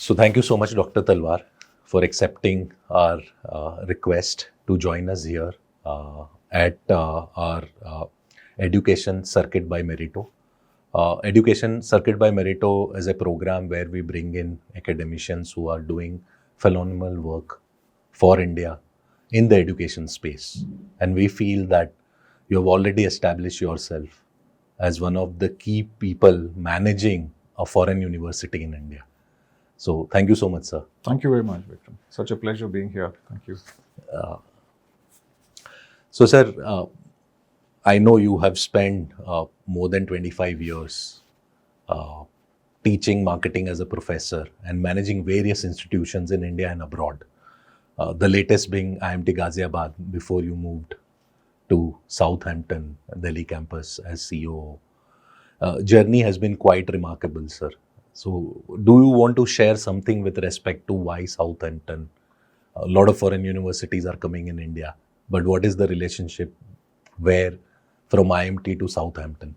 So thank you so much, Dr. Talwar, for accepting our request to join us here at our Education Circuit by Meritto. Education Circuit by Meritto is a program where we bring in academicians who are doing phenomenal work for India in the education space. And we feel that you have already established yourself as one of the key people managing a foreign university in India. So thank you so much, sir. Thank you very much, Vikram. Such a pleasure being here. Thank you. So, sir, I know you have spent more than 25 years teaching marketing as a professor and managing various institutions in India and abroad. The latest being IMT Ghaziabad before you moved to Southampton Delhi campus as CEO. Journey has been quite remarkable, sir. So, do you want to share something with respect to why Southampton? A lot of foreign universities are coming in India, but what is the relationship where from IMT to Southampton?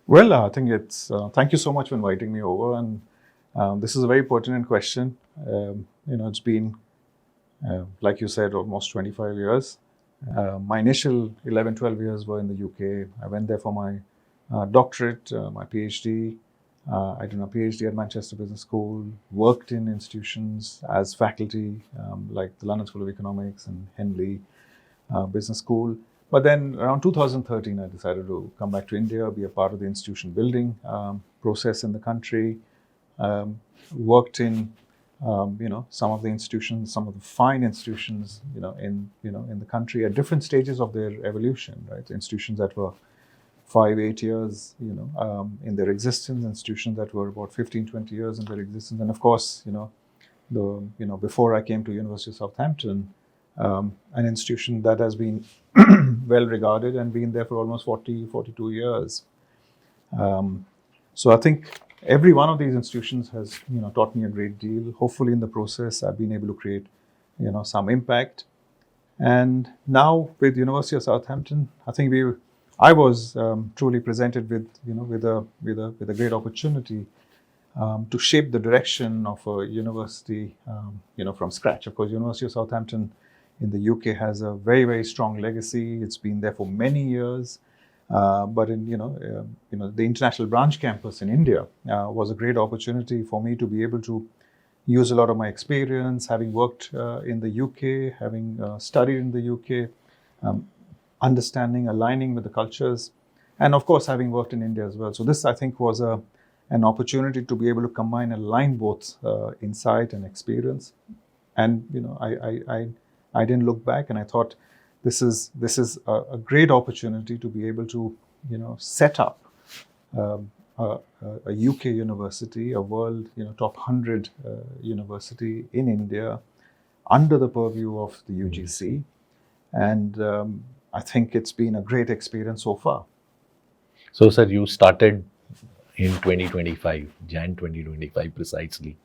Well, I think it's, thank you so much for inviting me over. And this is a very pertinent question. It's been, like you said, almost 25 years. My initial 11, 12 years were in the UK. I went there for my doctorate, my PhD. I did a PhD at Manchester Business School, worked in institutions as faculty, like the London School of Economics and Henley Business School. But then around 2013, I decided to come back to India, be a part of the institution building process in the country. Worked in, some of the institutions, some of the fine institutions, in the country at different stages of their evolution, right? Institutions that were 5-8 years, in their existence, institutions that were about 15-20 years in their existence. And of course, before I came to University of Southampton, an institution that has been well regarded and been there for almost 42 years. So I think every one of these institutions has, taught me a great deal. Hopefully in the process, I've been able to create, some impact. And now with University of Southampton, I think I was truly presented with a great opportunity to shape the direction of a university, from scratch. Of course, University of Southampton in the UK has a very, very strong legacy. It's been there for many years. But in the international branch campus in India was a great opportunity for me to be able to use a lot of my experience, having worked in the UK, having studied in the UK. Understanding, aligning with the cultures, and of course having worked in India as well. So this, I think, was an opportunity to be able to combine and align both insight and experience. And I didn't look back, and I thought this is a great opportunity to be able to set up a UK university, a world top 100 university in India under the purview of the UGC, and I think it's been a great experience so far. So, sir, you started in 2025, Jan 2025 precisely.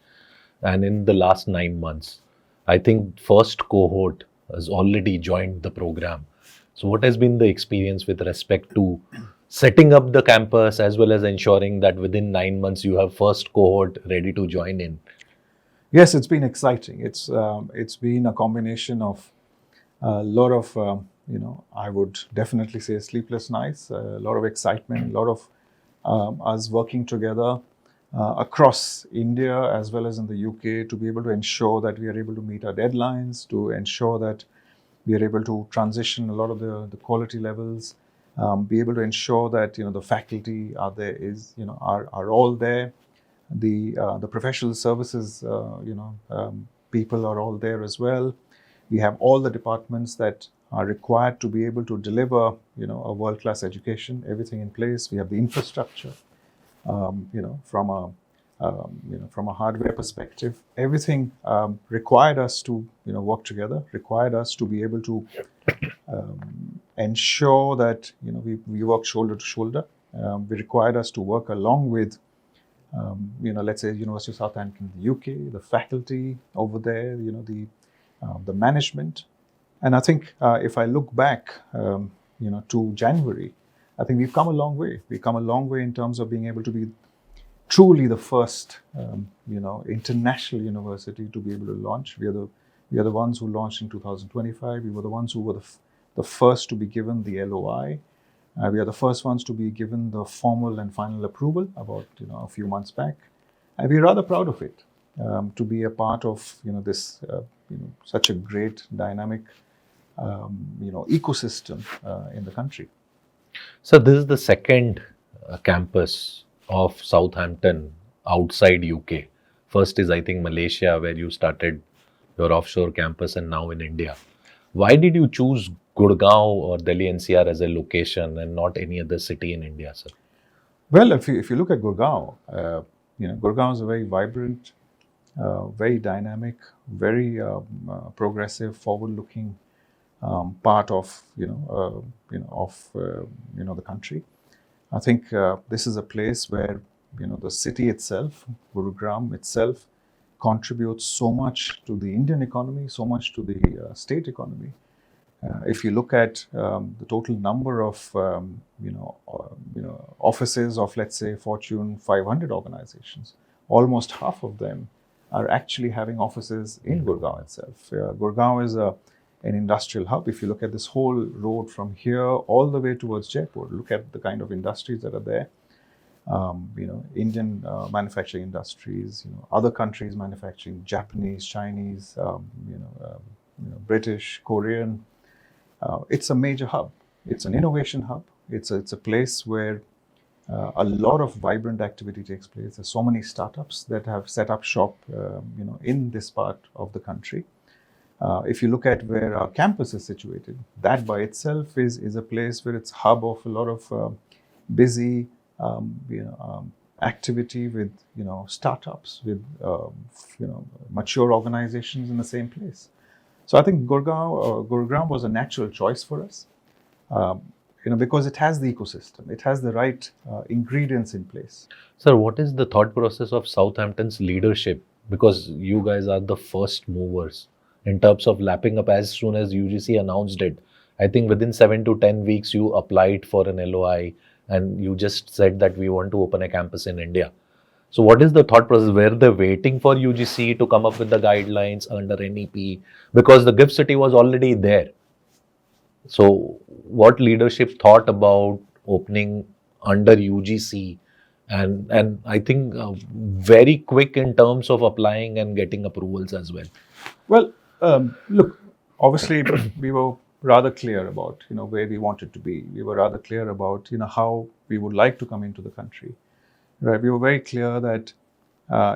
And in the last 9 months, I think first cohort has already joined the program. So what has been the experience with respect to setting up the campus as well as ensuring that within 9 months you have first cohort ready to join in? Yes, it's been exciting. It's been a combination of a lot of I would definitely say sleepless nights, a lot of excitement, a lot of us working together across India as well as in the UK to be able to ensure that we are able to meet our deadlines, to ensure that we are able to transition a lot of the quality levels, be able to ensure that the faculty are all there, the professional services people are all there as well. We have all the departments that are required to be able to deliver, a world-class education, everything in place. We have the infrastructure, from a hardware perspective, everything required us to, work together, required us to be able to ensure that, we work shoulder to shoulder. We required us to work along with, let's say University of Southampton, the UK, the faculty over there, the management. And I think if I look back, to January, I think we've come a long way. We've come a long way in terms of being able to be truly the first, international university to be able to launch. We are the ones who launched in 2025. We were the ones who were the first to be given the LOI. We are the first ones to be given the formal and final approval about a few months back, and we're rather proud of it, to be a part of this such a great dynamic ecosystem in the country. So this is the second campus of Southampton outside UK. First is, I think, Malaysia, where you started your offshore campus, and now in India. Why did you choose Gurgaon or Delhi NCR as a location and not any other city in India, sir? Well, if you look at Gurgaon, Gurgaon is a very vibrant, very dynamic, very progressive, forward-looking part of the country. I think this is a place where the city itself, Gurugram itself, contributes so much to the Indian economy, so much to the state economy. If you look at the total number of offices of, let's say, Fortune 500 organizations, almost half of them are actually having offices in Gurgaon itself. Gurgaon is an industrial hub. If you look at this whole road from here all the way towards Jaipur, look at the kind of industries that are there. Indian manufacturing industries, other countries manufacturing, Japanese, Chinese, British, Korean. It's a major hub. It's an innovation hub. It's a place where a lot of vibrant activity takes place. There's so many startups that have set up shop, in this part of the country. If you look at where our campus is situated, that by itself is a place where it's hub of a lot of busy, activity with startups, with mature organizations in the same place. So I think Gurugram was a natural choice for us, because it has the ecosystem, it has the right ingredients in place. Sir, what is the thought process of Southampton's leadership? Because you guys are the first movers in terms of lapping up as soon as UGC announced it. I think within 7 to 10 weeks, you applied for an LOI and you just said that we want to open a campus in India. So what is the thought process? Were they waiting for UGC to come up with the guidelines under NEP? Because the GIFT City was already there. So what leadership thought about opening under UGC? And I think very quick in terms of applying and getting approvals as well. Well, look, obviously we were rather clear about where we wanted to be. We were rather clear about how we would like to come into the country. Right, we were very clear that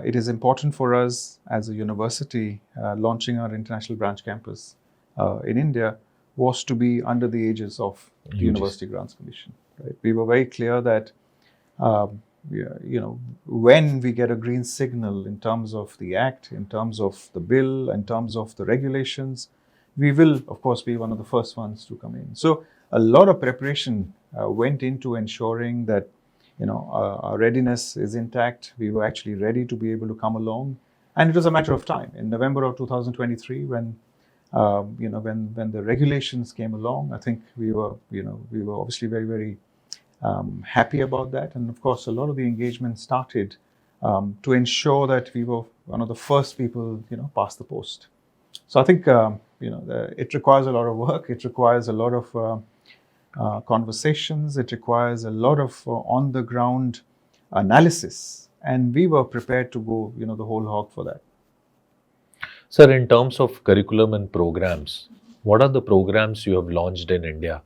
it is important for us as a university launching our international branch campus in India was to be under the aegis of the University Grants Commission. Right? We were very clear that when we get a green signal in terms of the act, in terms of the bill, in terms of the regulations, we will, of course, be one of the first ones to come in. So a lot of preparation went into ensuring that our readiness is intact. We were actually ready to be able to come along, and it was a matter of time. In November of 2023, when the regulations came along, I think we were obviously very, very happy about that. And of course, a lot of the engagement started to ensure that we were one of the first people, past the post. So I think it requires a lot of work. It requires a lot of conversations. It requires a lot of on-the-ground analysis, and we were prepared to go, the whole hog for that. Sir, in terms of curriculum and programs, what are the programs you have launched in India,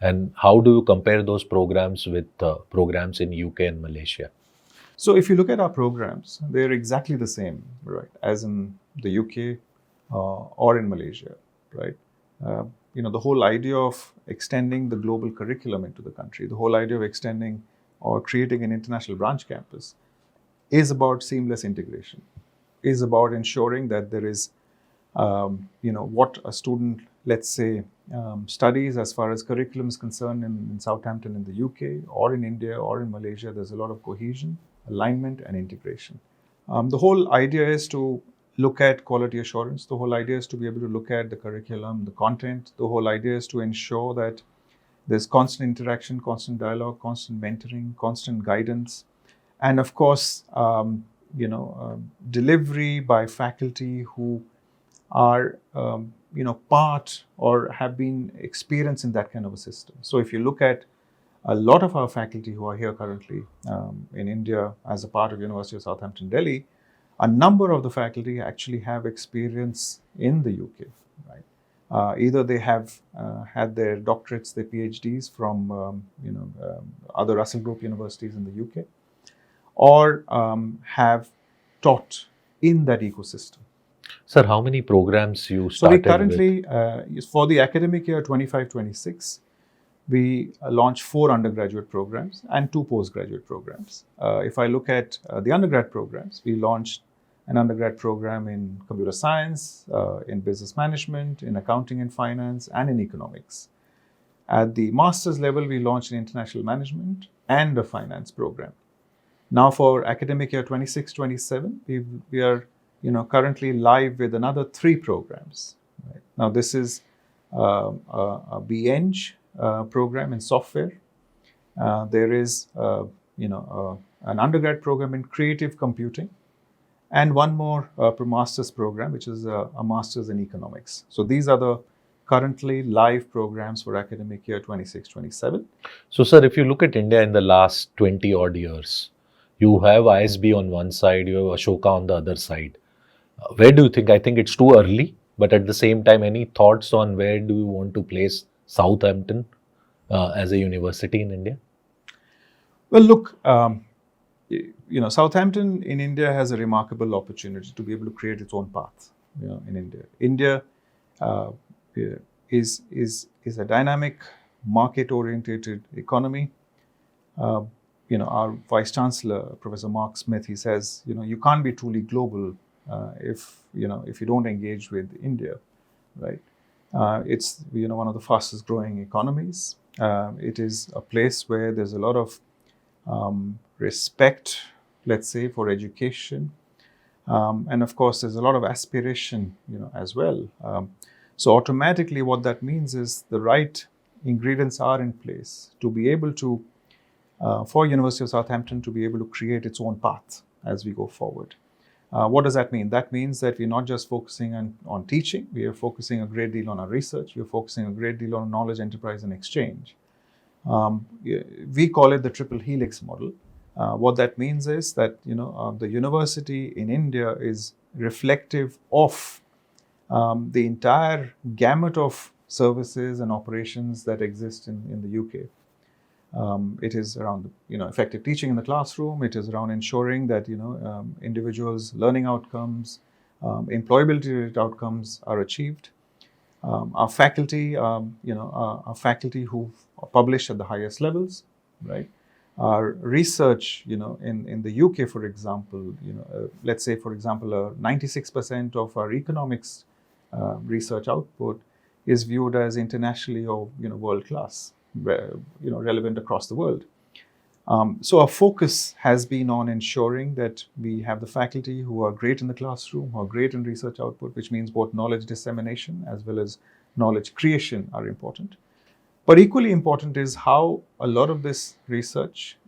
and how do you compare those programs with programs in UK and Malaysia? So, if you look at our programs, they're exactly the same, right, as in the UK or in Malaysia, right? The whole idea of extending the global curriculum into the country, the whole idea of extending or creating an international branch campus is about seamless integration, is about ensuring that there is, what a student, let's say, studies as far as curriculum is concerned in Southampton in the UK or in India or in Malaysia, there's a lot of cohesion, alignment and integration. The whole idea is to look at quality assurance. The whole idea is to be able to look at the curriculum, the content. The whole idea is to ensure that there's constant interaction, constant dialogue, constant mentoring, constant guidance. and of course, delivery by faculty who are part or have been experienced in that kind of a system. So if you look at a lot of our faculty who are here currently in India as a part of University of Southampton Delhi, a number of the faculty actually have experience in the UK, right? Either they have had their doctorates, their PhDs from other Russell Group universities in the UK, or have taught in that ecosystem. Sir, how many programs you So we started currently, with? for the academic year 25-26, we launched 4 undergraduate programs and 2 postgraduate programs. If I look at the undergrad programs, we launched an undergrad program in computer science, in business management, in accounting and finance, and in economics. At the master's level, we launched an international management and a finance program. Now for academic year 26-27, we are currently live with another 3 programs. Right? Now this is a BEng program in software. There is an undergrad program in creative computing, and one more master's program, which is a master's in economics. So these are the currently live programs for academic year 26-27. So, sir, if you look at India in the last 20 odd years, you have ISB on one side, you have Ashoka on the other side. Where do you think? I think it's too early, but at the same time, any thoughts on where do you want to place Southampton as a university in India? Well, look, Southampton in India has a remarkable opportunity to be able to create its own path. In India, India is a dynamic, market-oriented economy. Our Vice Chancellor, Professor Mark Smith, he says, you can't be truly global if you don't engage with India, right? It's one of the fastest growing economies. It is a place where there's a lot of respect, let's say, for education, and of course there's a lot of aspiration, as well. So automatically, what that means is the right ingredients are in place to be able to, for University of Southampton to be able to create its own path as we go forward. What does that mean? That means that we're not just focusing on teaching, we are focusing a great deal on our research, we're focusing a great deal on knowledge, enterprise, and exchange. We call it the triple helix model. What that means is that the university in India is reflective of the entire gamut of services and operations that exist in the UK. It is around effective teaching in the classroom. It is around ensuring that individuals' learning outcomes, employability outcomes are achieved. Our faculty, are faculty who publish at the highest levels, right? Our research, in the UK, for example, let's say, for example, 96% of our economics research output is viewed as internationally or world class, relevant across the world. So our focus has been on ensuring that we have the faculty who are great in the classroom, who are great in research output, which means both knowledge dissemination as well as knowledge creation are important. But equally important is how a lot of this research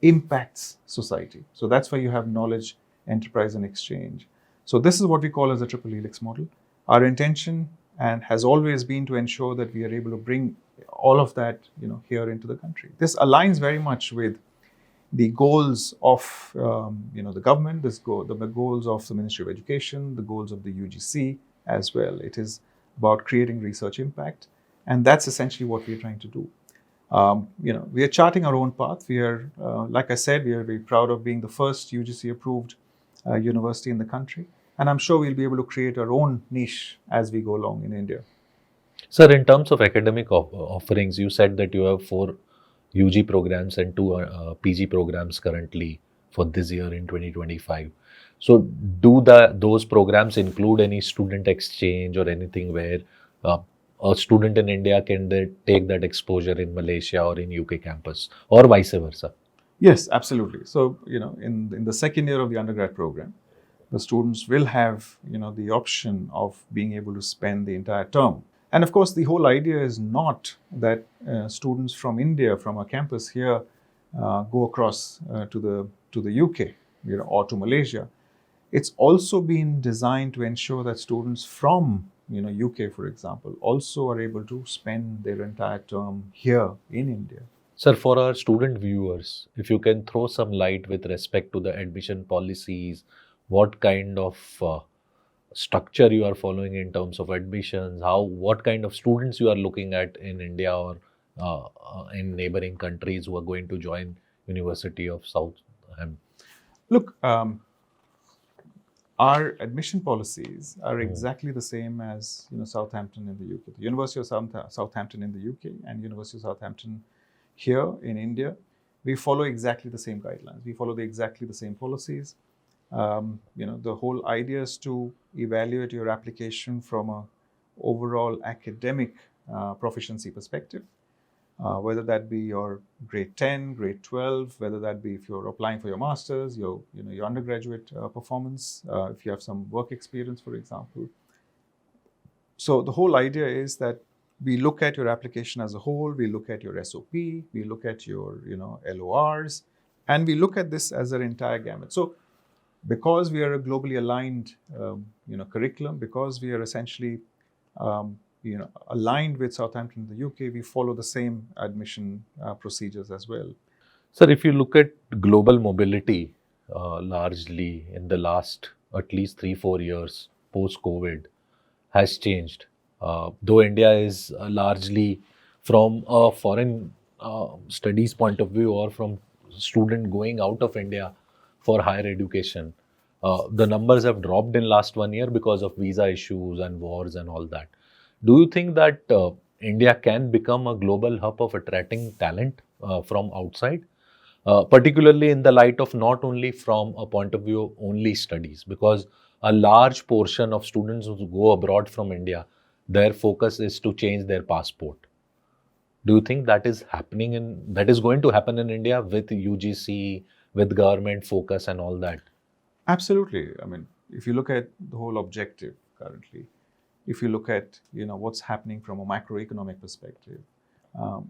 impacts society. So that's why you have knowledge, enterprise, and exchange. So this is what we call as a triple helix model. Our intention and has always been to ensure that we are able to bring all of that, here into the country. This aligns very much with the goals of, the government, the goals of the Ministry of Education, the goals of the UGC as well. It is about creating research impact, and that's essentially what we're trying to do. We are charting our own path. We are, like I said, we are very proud of being the first UGC-approved university in the country, and I'm sure we'll be able to create our own niche as we go along in India. Sir, in terms of academic offerings, you said that you have 4 UG programs and 2 PG programs currently for this year in 2025. So do those programs include any student exchange or anything where a student in India can take that exposure in Malaysia or in UK campus, or vice versa? Yes, absolutely. So, in the second year of the undergrad program, the students will have, the option of being able to spend the entire term. And of course, the whole idea is not that students from India, from our campus here, go across to the UK, or to Malaysia. It's also been designed to ensure that students from UK, for example, also are able to spend their entire term here in India. Sir, for our student viewers, if you can throw some light with respect to the admission policies, what kind of structure you are following in terms of admissions, what kind of students you are looking at in India or in neighboring countries who are going to join University of Southampton. Look, our admission policies are exactly the same as Southampton in the UK. The University of Southampton in the UK and University of Southampton here in India, we follow exactly the same guidelines. We follow exactly the same policies. The whole idea is to evaluate your application from a overall academic proficiency perspective, whether that be your grade 10, grade 12, whether that be if you're applying for your master's, your undergraduate performance, if you have some work experience, for example. So the whole idea is that we look at your application as a whole, we look at your SOP, we look at your LORs, and we look at this as an entire gamut. So because we are a globally aligned curriculum, because we are essentially aligned with Southampton in the UK, we follow the same admission procedures as well. Sir, if you look at global mobility, largely in the last at least 3-4 years post-COVID, has changed. Though India is largely from a foreign studies point of view or from student going out of India for higher education, the numbers have dropped in last 1 year because of visa issues and wars and all that. Do you think that India can become a global hub of attracting talent from outside? Particularly in the light of not only from a point of view of only studies, because a large portion of students who go abroad from India, their focus is to change their passport. Do you think that is going to happen in India with UGC, with government focus and all that? Absolutely. I mean, if you look at the whole objective currently, if you look at what's happening from a macroeconomic perspective,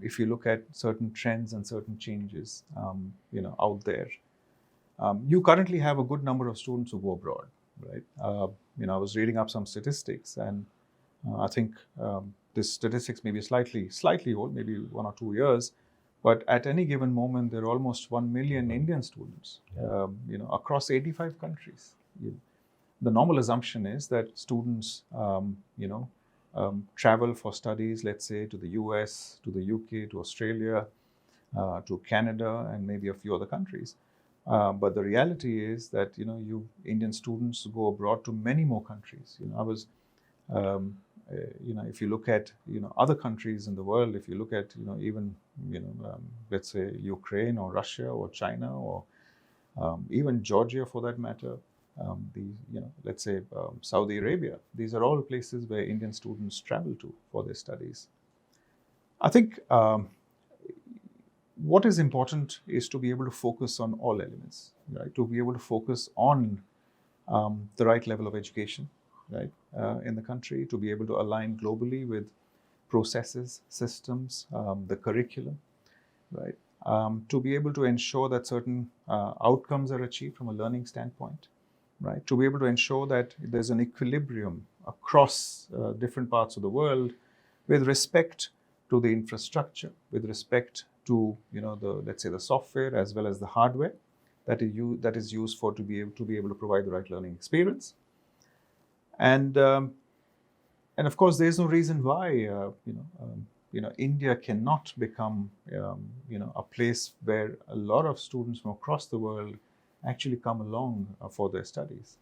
if you look at certain trends and certain changes, out there, you currently have a good number of students who go abroad, right? I was reading up some statistics, and I think this statistics may be slightly old, maybe 1 or 2 years, but at any given moment, there are almost 1 million Indian students, across 85 countries. The normal assumption is that students, travel for studies, let's say, to the US, to the UK, to Australia, to Canada, and maybe a few other countries. But the reality is that, Indian students go abroad to many more countries. If you look at, other countries in the world, if you look at, even, let's say, Ukraine or Russia or China or even Georgia for that matter, let's say Saudi Arabia. These are all places where Indian students travel to for their studies. I think what is important is to be able to focus on all elements, right? To be able to focus on the right level of education, right, in the country, to be able to align globally with processes, systems, the curriculum, right? To be able to ensure that certain outcomes are achieved from a learning standpoint, right? To be able to ensure that there's an equilibrium across different parts of the world with respect to the infrastructure, with respect to let's say the software as well as the hardware that is used to be able to provide the right learning experience. And of course, there's no reason why India cannot become a place where a lot of students from across the world actually come along for their studies,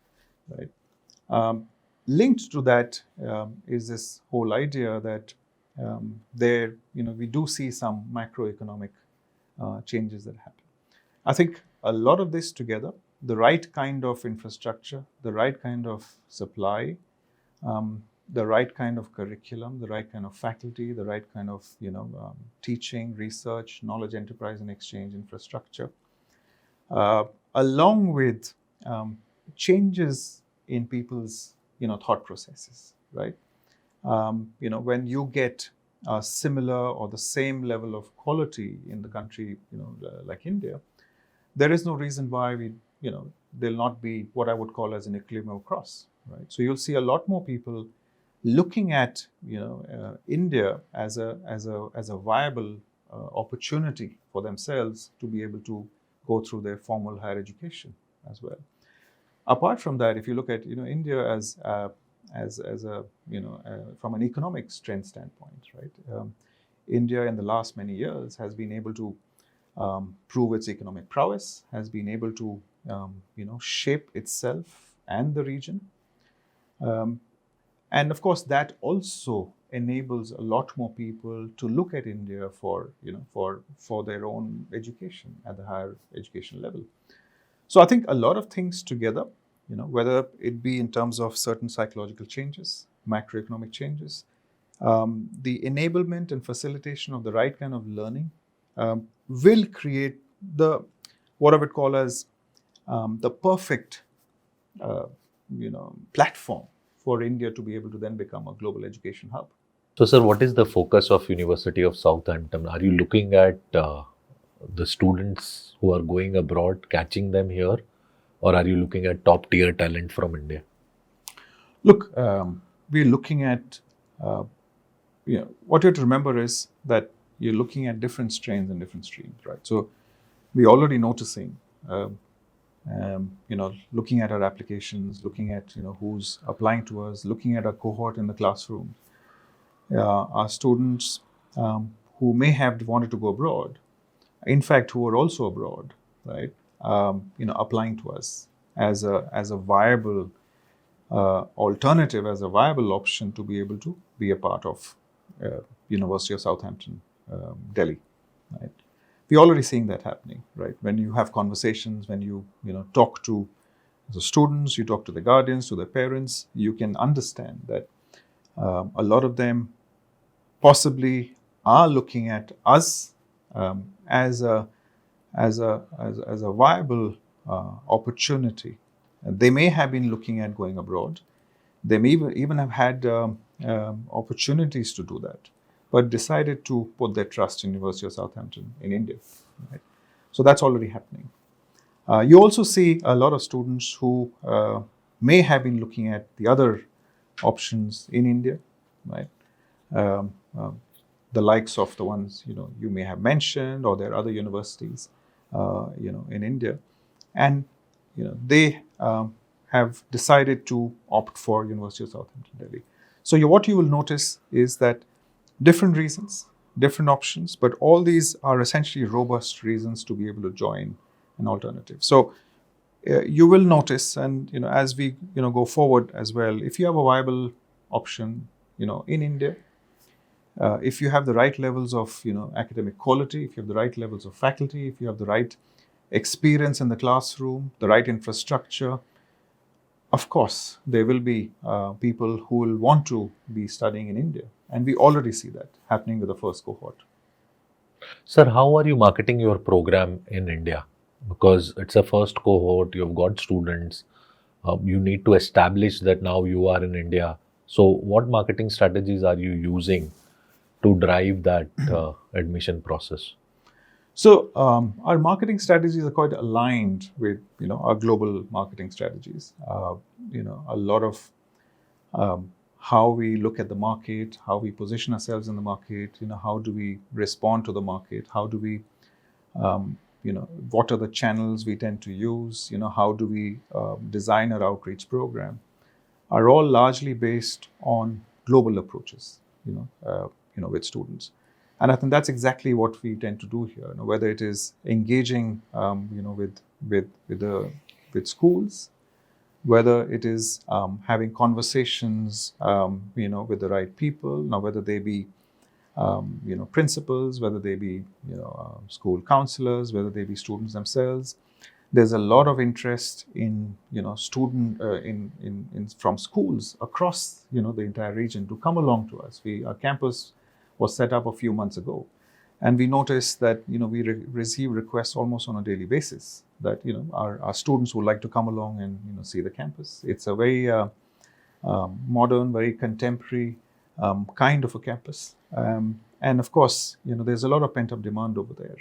right? Linked to that is this whole idea that we do see some macroeconomic changes that happen. I think a lot of this together, the right kind of infrastructure, the right kind of supply, the right kind of curriculum, the right kind of faculty, the right kind of teaching, research, knowledge enterprise and exchange infrastructure, along with changes in people's thought processes, right? When you get similar or the same level of quality in the country, like India, there is no reason why there'll not be what I would call as an equilibrium across, right? So you'll see a lot more people looking at India as a viable opportunity for themselves to be able to go through their formal higher education as well. Apart from that, if you look at India as a from an economic strength standpoint, right? India in the last many years has been able to prove its economic prowess, has been able to shape itself and the region, and of course that also enables a lot more people to look at India for their own education at the higher education level. So I think a lot of things together, whether it be in terms of certain psychological changes, macroeconomic changes, the enablement and facilitation of the right kind of learning will create what I would call as the perfect platform for India to be able to then become a global education hub. So, sir, what is the focus of University of Southampton? Are you looking at the students who are going abroad, catching them here, or are you looking at top tier talent from India? Look, we're looking at, what you have to remember is that you're looking at different strains and different streams, right? So we're already noticing, looking at our applications, looking at, who's applying to us, looking at our cohort in the classroom, our students who may have wanted to go abroad, in fact, who are also abroad, right? Applying to us as a viable alternative, as a viable option to be able to be a part of University of Southampton Delhi, right? We're already seeing that happening, right? When you have conversations, when you talk to the students, you talk to the guardians, to the parents, you can understand that a lot of them possibly are looking at us as a viable opportunity. They may have been looking at going abroad. They may even have had opportunities to do that, but decided to put their trust in University of Southampton in India. Right? So that's already happening. You also see a lot of students who may have been looking at the other options in India, right? The likes of the ones you may have mentioned, or there are other universities in India, and they have decided to opt for University of Southampton Delhi. So what you will notice is that different reasons, different options, but all these are essentially robust reasons to be able to join an alternative. So you will notice, and as we go forward as well, if you have a viable option in India, if you have the right levels of academic quality, if you have the right levels of faculty, if you have the right experience in the classroom, the right infrastructure, of course there will be people who will want to be studying in India, and we already see that happening with the first cohort. Sir, how are you marketing your program in India? Because it's a first cohort, you've got students, you need to establish that now you are in India. So what marketing strategies are you using to drive that admission process? So our marketing strategies are quite aligned with our global marketing strategies. A lot of how we look at the market, how we position ourselves in the market, how do we respond to the market, how do we what are the channels we tend to use, how do we design our outreach program, are all largely based on global approaches, with students. And I think that's exactly what we tend to do here. Whether it is engaging, with schools, whether it is having conversations, with the right people. Now, whether they be, principals, whether they be, school counselors, whether they be students themselves. There's a lot of interest in, student from schools across, the entire region to come along to us. Our campus was set up a few months ago, and we noticed that we receive requests almost on a daily basis that our students would like to come along and see the campus. It's a very modern, very contemporary kind of a campus, And of course, there's a lot of pent-up demand over there.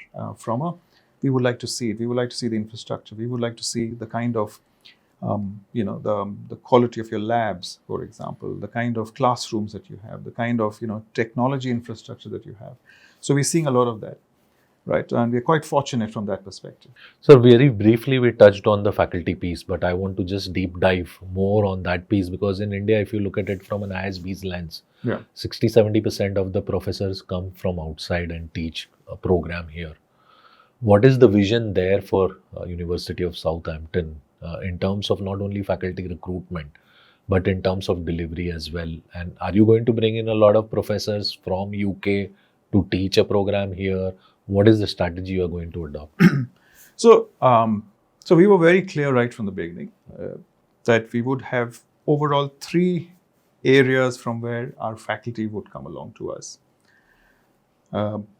We would like to see it. We would like to see the infrastructure. We would like to see the kind of, the quality of your labs, for example, the kind of classrooms that you have, the kind of, technology infrastructure that you have. So we're seeing a lot of that, right? And we're quite fortunate from that perspective. So very briefly, we touched on the faculty piece, but I want to just deep dive more on that piece, because in India, if you look at it from an ISB's lens, 60-70% of the professors come from outside and teach a program here. What is the vision there for University of Southampton in terms of not only faculty recruitment, but in terms of delivery as well? And are you going to bring in a lot of professors from UK to teach a program here? What is the strategy you are going to adopt? So we were very clear right from the beginning that we would have overall 3 areas from where our faculty would come along to us.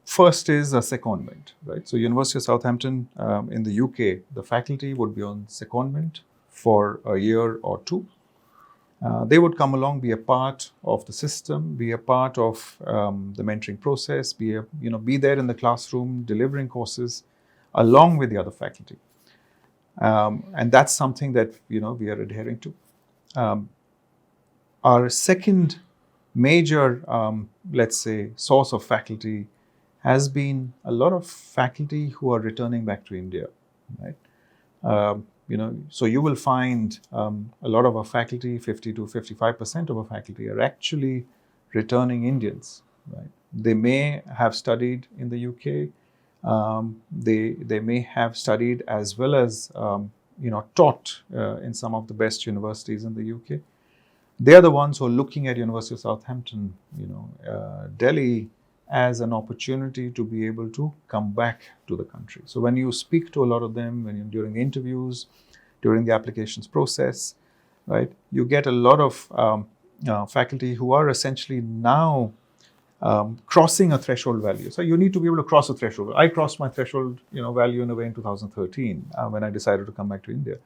First is a secondment, right? So University of Southampton in the UK, the faculty would be on secondment for a year or 2. They would come along, be a part of the system, be a part of the mentoring process, be there in the classroom, delivering courses along with the other faculty. And that's something that, we are adhering to. Our second major, let's say, source of faculty has been a lot of faculty who are returning back to India, right? So you will find a lot of our faculty, 50 to 55% of our faculty are actually returning Indians, right? They may have studied in the UK. They may have studied as well as, taught in some of the best universities in the UK. They are the ones who are looking at University of Southampton, Delhi, as an opportunity to be able to come back to the country. So when you speak to a lot of them, during the interviews, during the applications process, right, you get a lot of faculty who are essentially now crossing a threshold value. So you need to be able to cross a threshold. I crossed my threshold, value in a way in 2013 when I decided to come back to India.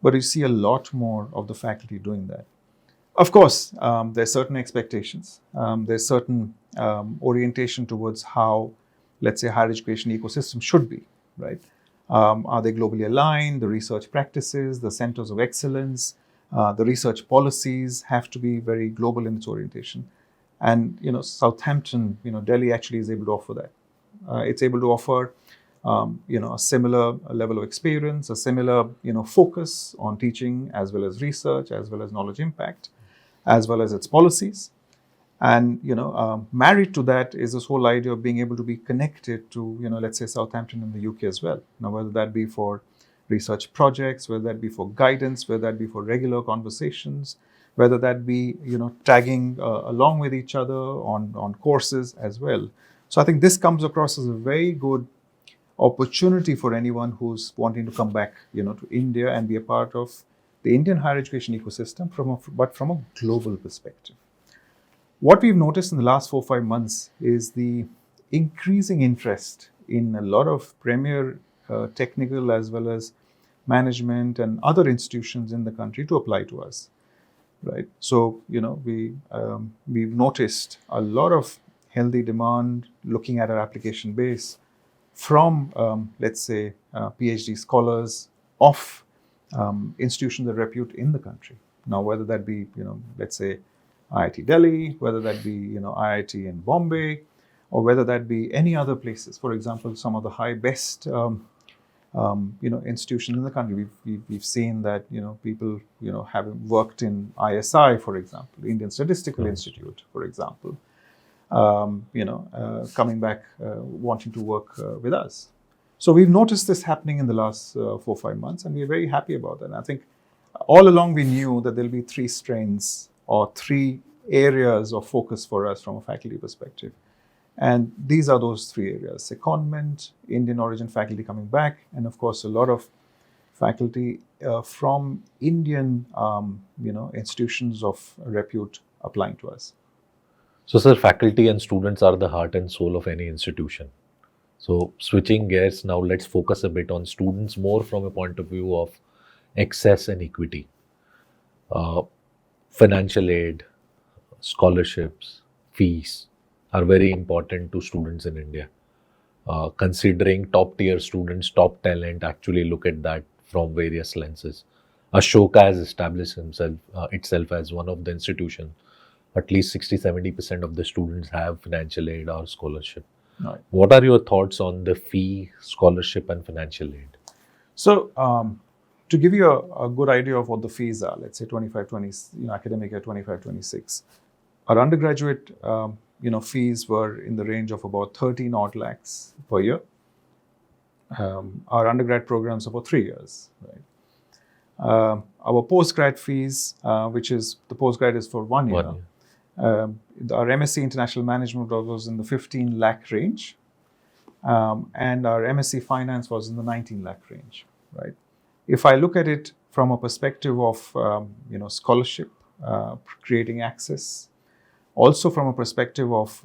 But you see a lot more of the faculty doing that. Of course, there's certain expectations. There's certain orientation towards how, let's say, higher education ecosystem should be, right? Are they globally aligned? The research practices, the centers of excellence, the research policies have to be very global in its orientation. And, Southampton, Delhi actually is able to offer that. It's able to offer, a similar level of experience, a similar, focus on teaching as well as research, as well as knowledge impact, as well as its policies. And, married to that is this whole idea of being able to be connected to, let's say Southampton in the UK as well. Now, whether that be for research projects, whether that be for guidance, whether that be for regular conversations, whether that be, tagging along with each other on courses as well. So I think this comes across as a very good opportunity for anyone who's wanting to come back, to India and be a part of the Indian higher education ecosystem, but from a global perspective. What we've noticed in the last 4 or 5 months is the increasing interest in a lot of premier technical as well as management and other institutions in the country to apply to us, right? So, we've noticed a lot of healthy demand looking at our application base from, let's say, PhD scholars of institutions of repute in the country. Now, whether that be, let's say, IIT Delhi, whether that be, IIT in Bombay, or whether that be any other places. For example, some of the best institutions in the country. We've seen that, people, have worked in ISI, for example, Indian Statistical Institute, for example, coming back, wanting to work with us. So we've noticed this happening in the last 4 or 5 months, and we're very happy about that. And I think all along we knew that there'll be 3 strains or 3 areas of focus for us from a faculty perspective. And these are those 3 areas: secondment, Indian origin faculty coming back, and of course a lot of faculty from Indian institutions of repute applying to us. So, sir, faculty and students are the heart and soul of any institution. So, switching gears now, let's focus a bit on students more from a point of view of access and equity. Financial aid, scholarships, fees. are very important to students in India. Considering top tier students, top talent, actually look at that from various lenses. Ashoka has established itself as one of the institutions. At least 60-70% of the students have financial aid or scholarship. Right. What are your thoughts on the fee, scholarship, and financial aid? So, to give you a good idea of what the fees are, let's say 25-20, academic year 25-26, our undergraduate, fees were in the range of about 13 odd lakhs per year. Our undergrad programs are for 3 years, right? Our postgrad fees, which is the postgrad is for 1 year. 1 year. Our MSc International Management was in the 15 lakh range, and our MSc Finance was in the 19 lakh range, right? If I look at it from a perspective of scholarship, creating access, also from a perspective of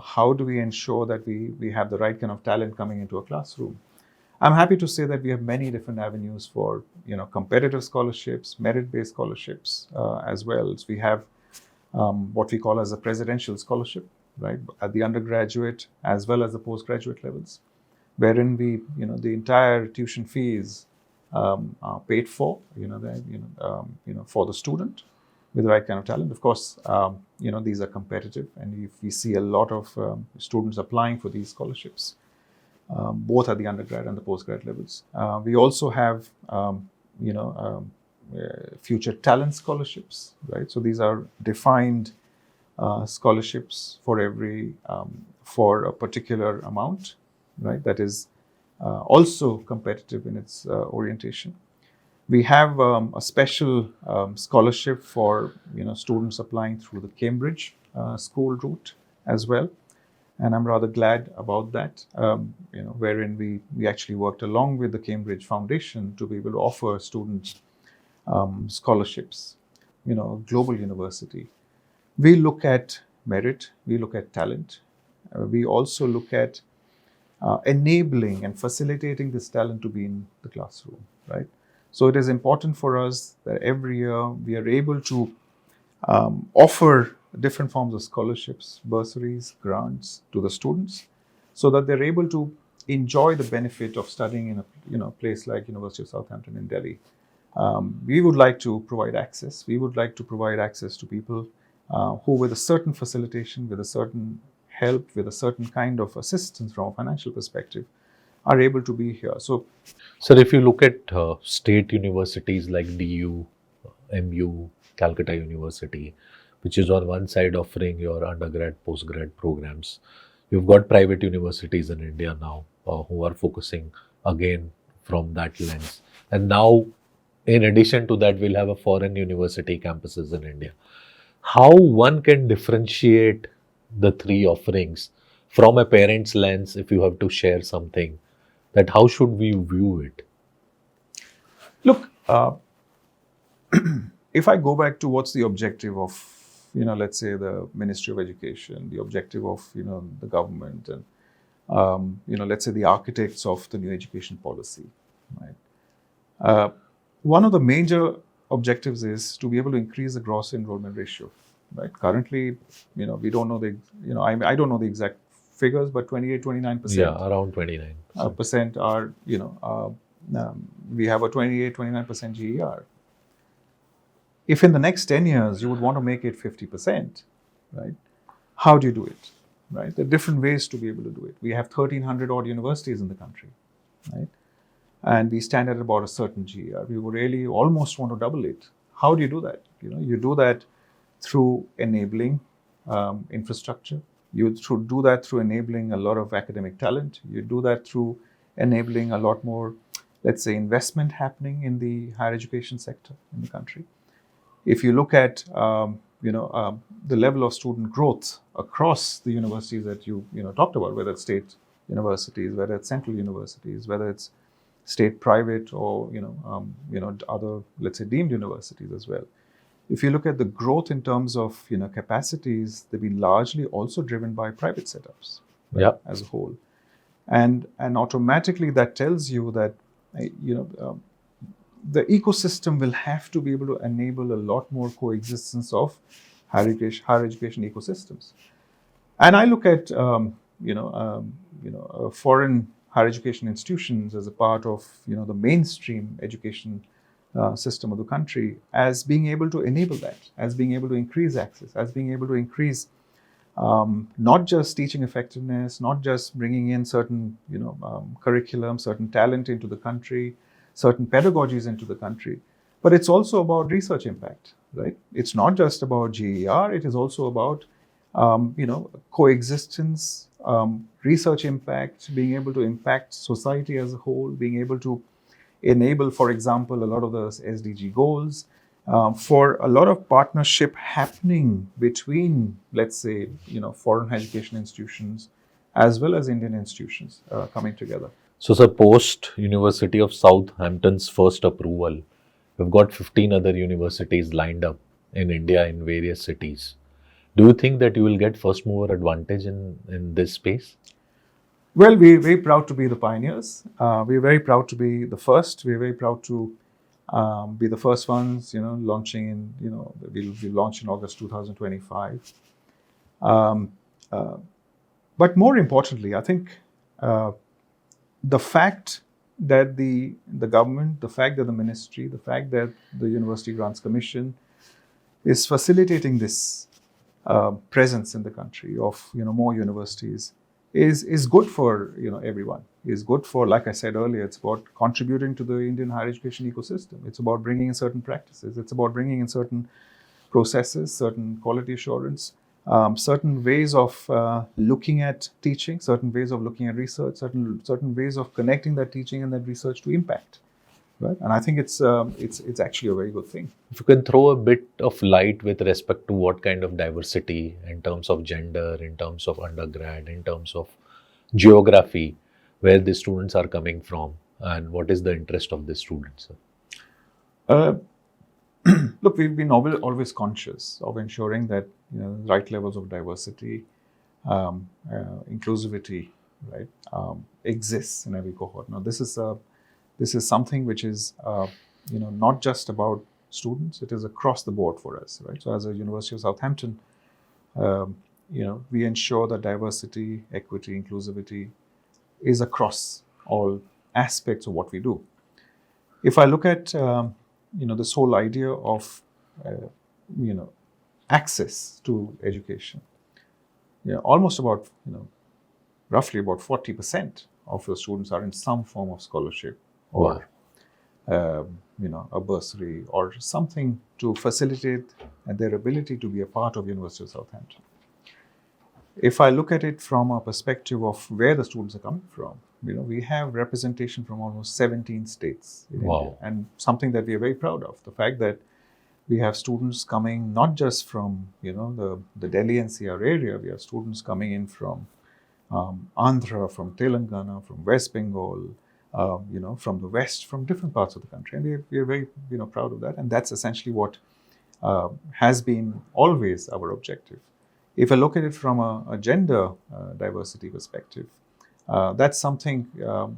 how do we ensure that we have the right kind of talent coming into a classroom, I'm happy to say that we have many different avenues for competitive scholarships, merit-based scholarships, as well. So we have what we call as a presidential scholarship, right, at the undergraduate as well as the postgraduate levels, wherein the entire tuition fees are paid for, for the student with the right kind of talent. Of course, these are competitive, and we see a lot of students applying for these scholarships, both at the undergrad and the postgrad levels. We also have, future talent scholarships, right? So these are defined scholarships for for a particular amount, right? That is also competitive in its orientation. We have a special scholarship for students applying through the Cambridge school route as well, and I'm rather glad about that. Wherein we actually worked along with the Cambridge Foundation to be able to offer students scholarships, global university. We look at merit, we look at talent, we also look at enabling and facilitating this talent to be in the classroom, right? So it is important for us that every year we are able to offer different forms of scholarships, bursaries, grants to the students, so that they're able to enjoy the benefit of studying in a place like University of Southampton in Delhi. We would like to provide access. We would like to provide access to people who, with a certain facilitation, with a certain help, with a certain kind of assistance from a financial perspective, are able to be here. So, Sir, if you look at state universities like DU, MU, Calcutta University, which is on one side offering your undergrad, postgrad programs, you've got private universities in India now who are focusing again from that lens. And now, in addition to that, we'll have a foreign university campuses in India. How one can differentiate the three offerings from a parent's lens, if you have to share something, that how should we view it? look, if I go back to what's the objective of, let's say the Ministry of Education, the objective of, the government, and, let's say the architects of the new education policy, right? One of the major objectives is to be able to increase the gross enrollment ratio, right? Currently, we don't know I don't know the exact figures, but 28-29%. Yeah, around 29%. Percent are, we have a 28-29% GER. If in the next 10 years you would want to make it 50%, right? How do you do it, right? There are different ways to be able to do it. We have 1,300 odd universities in the country, right? And we stand at about a certain GER. We would really almost want to double it. How do you do that? You do that through enabling infrastructure. You do that through enabling a lot of academic talent. You do that through enabling a lot more, let's say, investment happening in the higher education sector in the country. If you look at the level of student growth across the universities that you talked about, whether it's state universities, whether it's central universities, whether it's state private or other, let's say, deemed universities as well. If you look at the growth in terms of capacities, they've been largely also driven by private setups, right, Yeah. as a whole, and automatically that tells you that the ecosystem will have to be able to enable a lot more coexistence of higher education ecosystems. And I look at foreign higher education institutions as a part of the mainstream education system of the country as being able to enable that, as being able to increase access, as being able to increase not just teaching effectiveness, not just bringing in certain curriculum, certain talent into the country, certain pedagogies into the country, but it's also about research impact, right? It's not just about GER, it is also about coexistence, research impact, being able to impact society as a whole, being able to enable, for example, a lot of the SDG goals, for a lot of partnership happening between, let's say, foreign education institutions as well as Indian institutions coming together. So, sir, post University of Southampton's first approval, we've got 15 other universities lined up in India in various cities. Do you think that you will get first mover advantage in this space? Well, we're very proud to be the pioneers. We're very proud to be the first. We're very proud to be the first ones, launching in, we'll launch in August 2025. But more importantly, I think the fact that the government, the fact that the ministry, the fact that the University Grants Commission is facilitating this presence in the country of more universities is good for everyone. Is good for, like I said earlier, it's about contributing to the Indian higher education ecosystem. It's about bringing in certain practices. It's about bringing in certain processes, certain quality assurance, certain ways of looking at teaching, certain ways of looking at research, certain ways of connecting that teaching and that research to impact. Right? And I think it's actually a very good thing. If you can throw a bit of light with respect to what kind of diversity in terms of gender, in terms of undergrad, in terms of geography, where the students are coming from, and what is the interest of the students? Look, we've been always conscious of ensuring that right levels of diversity, inclusivity, right, exists in every cohort. Now, this is something which is not just about students; it is across the board for us, right? So, as a University of Southampton, we ensure that diversity, equity, inclusivity is across all aspects of what we do. If I look at this whole idea of access to education, almost about roughly about 40% of the students are in some form of scholarship or a bursary or something to facilitate their ability to be a part of University of Southampton. If I look at it from a perspective of where the students are coming from, we have representation from almost 17 states in India, and something that we are very proud of. The fact that we have students coming not just from the Delhi NCR area, we have students coming in from Andhra, from Telangana, from West Bengal, from the West, from different parts of the country, and we are very proud of that. And that's essentially what has been always our objective. If I look at it from a gender diversity perspective, that's something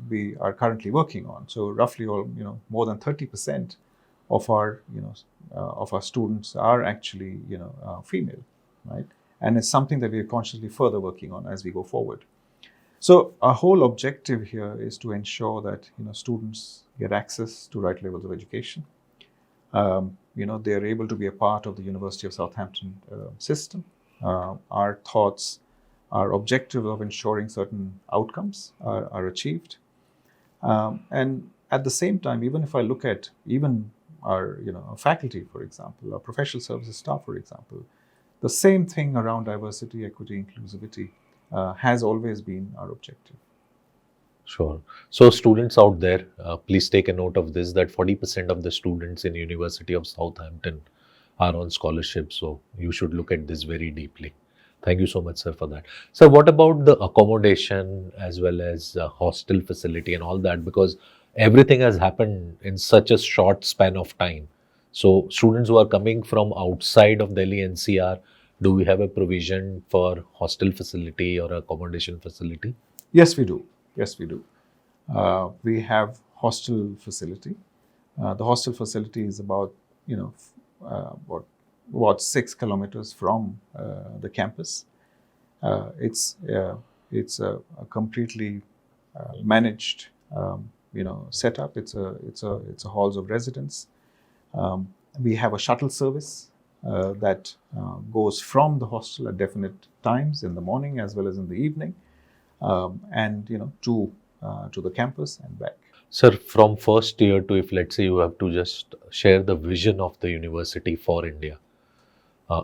we are currently working on. So roughly, more than 30% of our students are actually female, right? And it's something that we are consciously further working on as we go forward. So our whole objective here is to ensure that students get access to right levels of education. They are able to be a part of the University of Southampton system. Our thoughts, our objective of ensuring certain outcomes are achieved. And at the same time, even if I look at even our faculty, for example, our professional services staff, for example, the same thing around diversity, equity, inclusivity has always been our objective. Sure. So students out there, please take a note of this, that 40% of the students in University of Southampton are on scholarship. So you should look at this very deeply. Thank you so much, sir, for that. So what about the accommodation as well as hostel facility and all that? Because everything has happened in such a short span of time. So students who are coming from outside of Delhi NCR, do we have a provision for hostel facility or accommodation facility? Yes, we do. Yes, we do. We have hostel facility. The hostel facility is about about 6 kilometers from the campus. It's a completely managed setup. It's a halls of residence. We have a shuttle service that goes from the hostel at definite times in the morning as well as in the evening, and to the campus and back. Sir, from first year to, if let's say you have to just share the vision of the university for India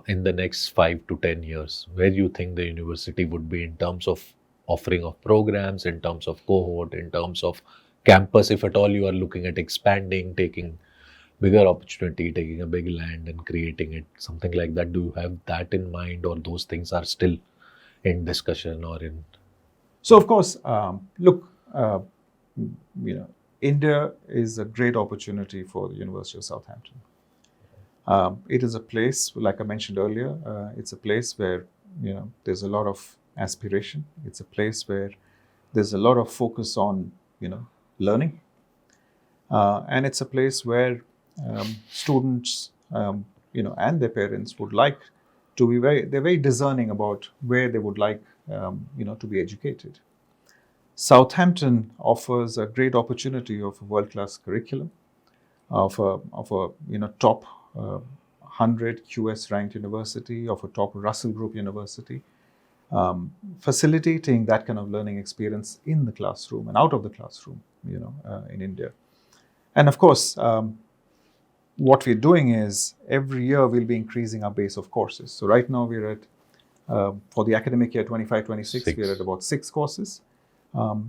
in the next 5 to 10 years, where you think the university would be in terms of offering of programs, in terms of cohort, in terms of campus, if at all you are looking at expanding, taking bigger opportunity, taking a big land and creating it, something like that. Do you have that in mind, or those things are still in discussion or in? So of course, look, India is a great opportunity for the University of Southampton. It is a place, like I mentioned earlier, it's a place where there's a lot of aspiration. It's a place where there's a lot of focus on learning, and it's a place where students and their parents would like to be they're very discerning about where they would like to be educated. Southampton offers a great opportunity of a world-class curriculum, of a top 100 QS ranked university, of a top Russell Group university, facilitating that kind of learning experience in the classroom and out of the classroom, in India. And of course, what we're doing is every year we'll be increasing our base of courses. So right now we're at, for the academic year 25-26, we're at about 6 courses.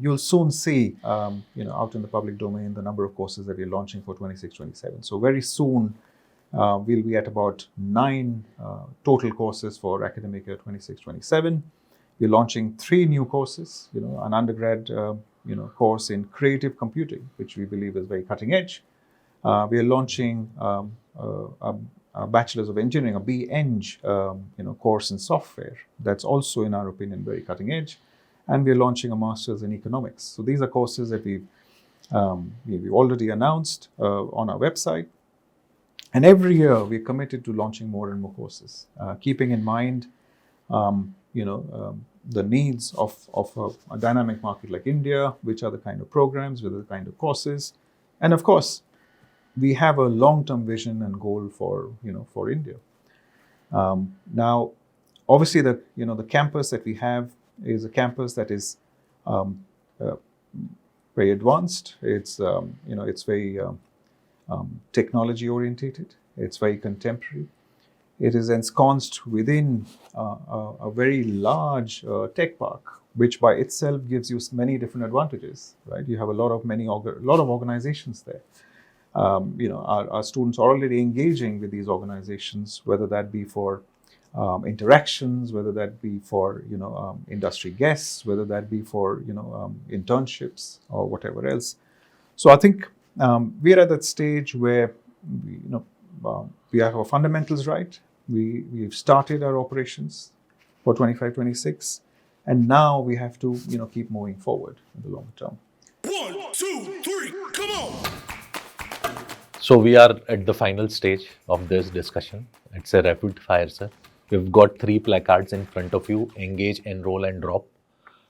You'll soon see, out in the public domain, the number of courses that we're launching for 26-27. So very soon, we'll be at about 9 total courses for academic year 26-27. We're launching 3 new courses, an undergrad, course in creative computing, which we believe is very cutting edge. We are launching a Bachelor's of Engineering, a B-Eng, course in software. That's also, in our opinion, very cutting edge. And we're launching a Master's in Economics. So these are courses that we've already announced on our website. And every year we're committed to launching more and more courses, keeping in mind, the needs of a dynamic market like India, which are the kind of programs, with the kind of courses. And of course, we have a long-term vision and goal for India. Now, obviously, the campus that we have is a campus that is very advanced. It's very technology orientated. It's very contemporary. It is ensconced within a very large tech park, which by itself gives you many different advantages. Right? You have a lot of organizations there. Our students are already engaging with these organizations, whether that be for interactions, whether that be for industry guests, whether that be for internships or whatever else. So I think we are at that stage where we have our fundamentals right. We've started our operations for 25-26, and now we have to keep moving forward in the long term. 1, 2, 3, come on! So we are at the final stage of this discussion. It's a rapid fire, sir. We've got 3 placards in front of you: engage, enroll, and drop.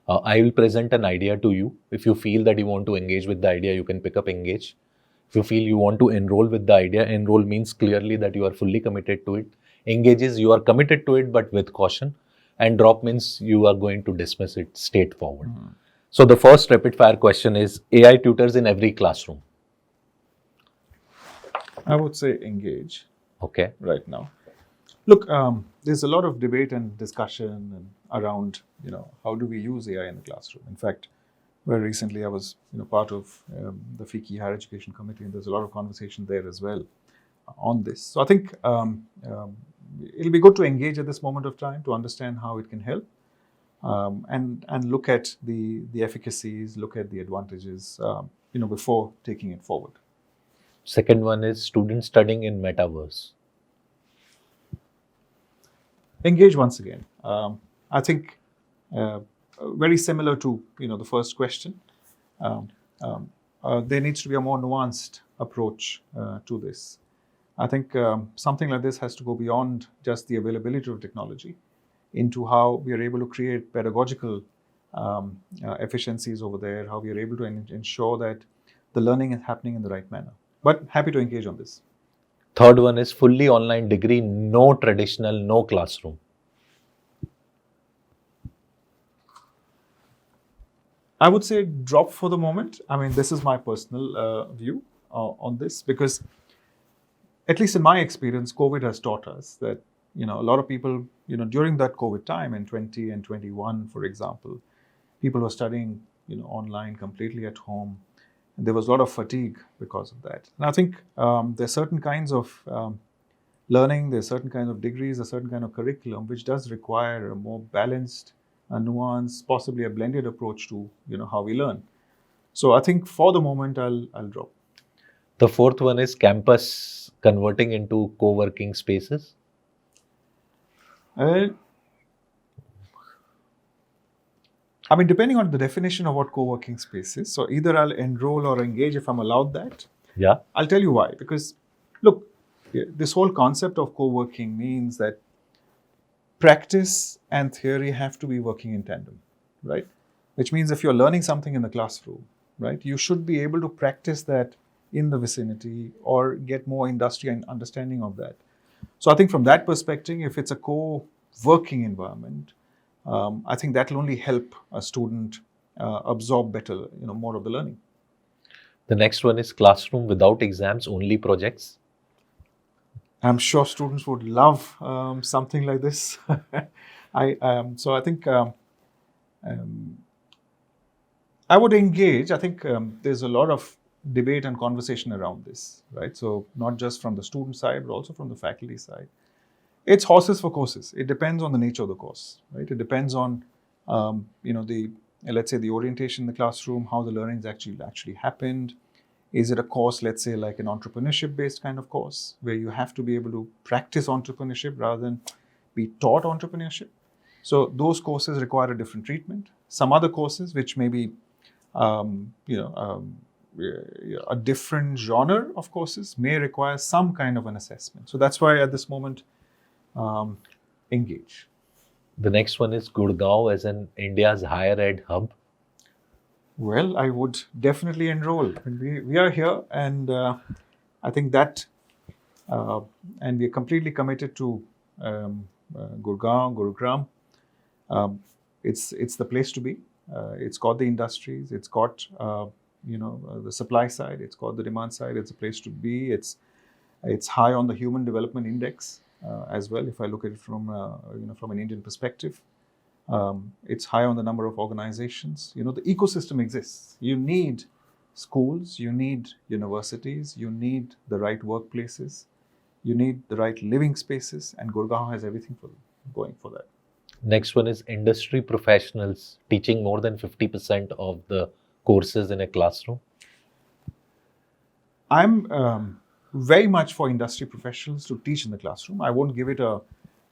I will present an idea to you. If you feel that you want to engage with the idea, you can pick up engage. If you feel you want to enroll with the idea, enroll means clearly that you are fully committed to it. Engage is you are committed to it but with caution. And drop means you are going to dismiss it straightforward. So the first rapid fire question is AI tutors in every classroom. I would say engage. Okay. Right now. Look, there's a lot of debate and discussion around, how do we use AI in the classroom. In fact, very recently I was, part of the FICCI Higher Education Committee, and there's a lot of conversation there as well on this. So I think it'll be good to engage at this moment of time to understand how it can help, and look at the efficacies, look at the advantages, before taking it forward. Second one is students studying in metaverse. Engage once again. I think very similar to the first question. There needs to be a more nuanced approach to this. I think something like this has to go beyond just the availability of technology. into how we are able to create pedagogical efficiencies over there, how we are able to ensure that the learning is happening in the right manner. But happy to engage on this. Third one is fully online degree, no traditional, no classroom. I would say drop for the moment. I mean, this is my personal view on this, because at least in my experience, COVID has taught us that, a lot of people, during that COVID time in 20 and 21, for example, people were studying, online completely at home. And there was a lot of fatigue because of that. And I think there's certain kinds of learning, there's certain kinds of degrees, a certain kind of curriculum which does require a more balanced, a nuanced, possibly a blended approach to how we learn. So I think for the moment I'll drop. The fourth one is campus converting into co-working spaces. I mean, depending on the definition of what co-working space is, so either I'll enroll or engage if I'm allowed that. Yeah. I'll tell you why. Because, look, this whole concept of co-working means that practice and theory have to be working in tandem, right? Which means if you're learning something in the classroom, right, you should be able to practice that in the vicinity or get more industry and understanding of that. So I think from that perspective, if it's a co-working environment, I think that will only help a student absorb better, more of the learning. The next one is classroom without exams, only projects. I'm sure students would love something like this. So I think I would engage. I think there's a lot of debate and conversation around this, right? So not just from the student side, but also from the faculty side. It's horses for courses. It depends on the nature of the course, right? It depends on, let's say the orientation in the classroom, how the learning's actually happened. Is it a course, let's say, like an entrepreneurship-based kind of course, where you have to be able to practice entrepreneurship rather than be taught entrepreneurship? So those courses require a different treatment. Some other courses, which may be, a different genre of courses, may require some kind of an assessment. So that's why at this moment, engage. The next one is Gurugram as an India's higher ed hub. Well, I would definitely enroll. We are here, and I think that, and we are completely committed to Gurugram. It's the place to be. It's got the industries. It's got the supply side. It's got the demand side. It's a place to be. It's high on the Human Development Index as well. If I look at it from an Indian perspective. It's high on the number of organizations. The ecosystem exists. You need schools, you need universities, you need the right workplaces, you need the right living spaces, and Gurugram has everything going for that. Next one is industry professionals teaching more than 50% of the courses in a classroom. I'm very much for industry professionals to teach in the classroom. I won't give it a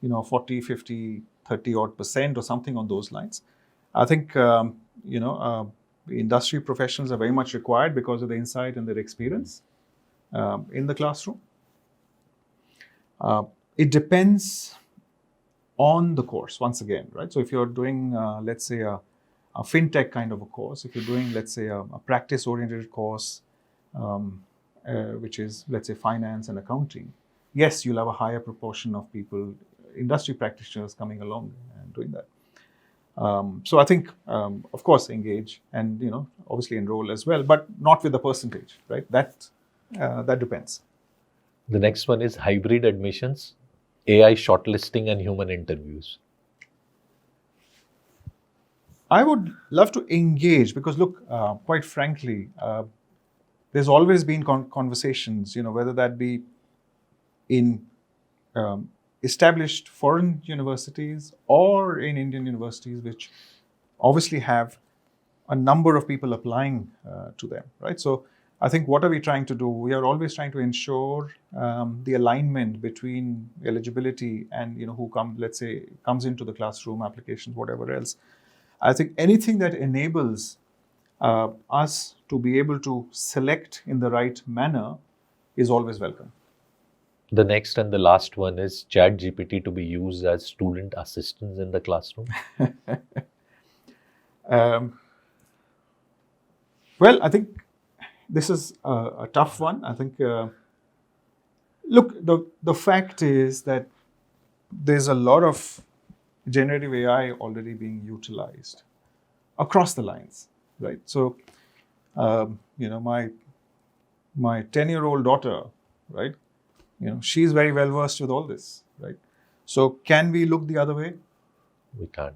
40, 50, 30 odd % or something on those lines. I think, industry professionals are very much required because of the insight and their experience in the classroom. It depends on the course, once again, right? So if you're doing, let's say, a fintech kind of a course, if you're doing, let's say, a practice-oriented course, which is, let's say, finance and accounting, yes, you'll have a higher proportion of people, industry practitioners coming along and doing that. So I think, of course, engage and, obviously enroll as well, but not with the percentage, right? That depends. The next one is hybrid admissions, AI shortlisting and human interviews. I would love to engage because, look, quite frankly, there's always been conversations, whether that be in established foreign universities or in Indian universities, which obviously have a number of people applying to them, right? So I think what are we trying to do? We are always trying to ensure the alignment between eligibility and who comes into the classroom, applications, whatever else. I think anything that enables us to be able to select in the right manner is always welcome. The next and the last one is Chat GPT to be used as student assistants in the classroom. Well, I think this is a tough one. I think, look, the fact is that there's a lot of generative AI already being utilized across the lines, right? So, my 10-year-old daughter, right? She's very well versed with all this, right? So, can we look the other way? We can't.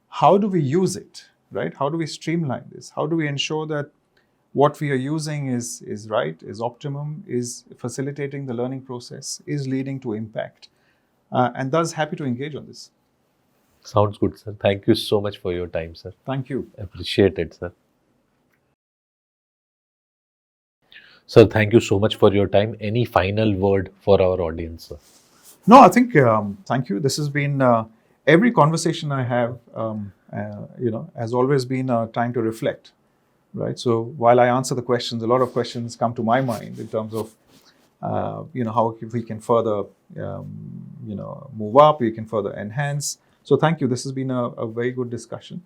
How do we use it, right? How do we streamline this? How do we ensure that what we are using is right, is optimum, is facilitating the learning process, is leading to impact? And thus, happy to engage on this. Sounds good, sir. Thank you so much for your time, sir. Thank you. Appreciate it, sir. Sir, thank you so much for your time. Any final word for our audience, sir? No, I think, thank you. This has been, every conversation I have, has always been a time to reflect, right? So while I answer the questions, a lot of questions come to my mind in terms of, how we can further, move up, we can further enhance. So thank you. This has been a very good discussion.